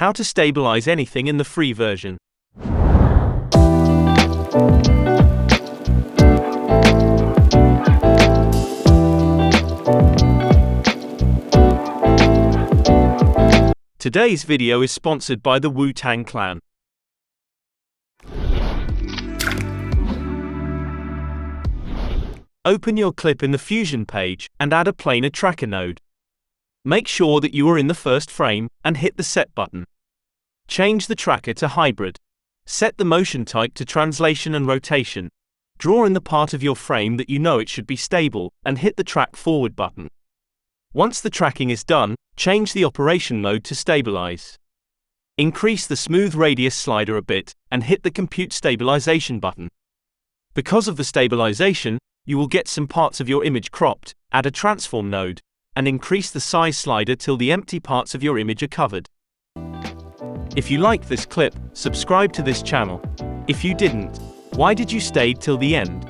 How to stabilize anything in the free version. Today's video is sponsored by the Wu-Tang Clan. Open your clip in the Fusion page and add a planar tracker node. Make sure that you are in the first frame and hit the Set button. Change the tracker to Hybrid. Set the motion type to Translation and Rotation. Draw in the part of your frame that you know it should be stable and hit the Track Forward button. Once the tracking is done, change the operation mode to Stabilize. Increase the smooth radius slider a bit and hit the Compute Stabilization button. Because of the stabilization, you will get some parts of your image cropped. Add a transform node and increase the size slider till the empty parts of your image are covered. If you liked this clip, subscribe to this channel. If you didn't, why did you stay till the end?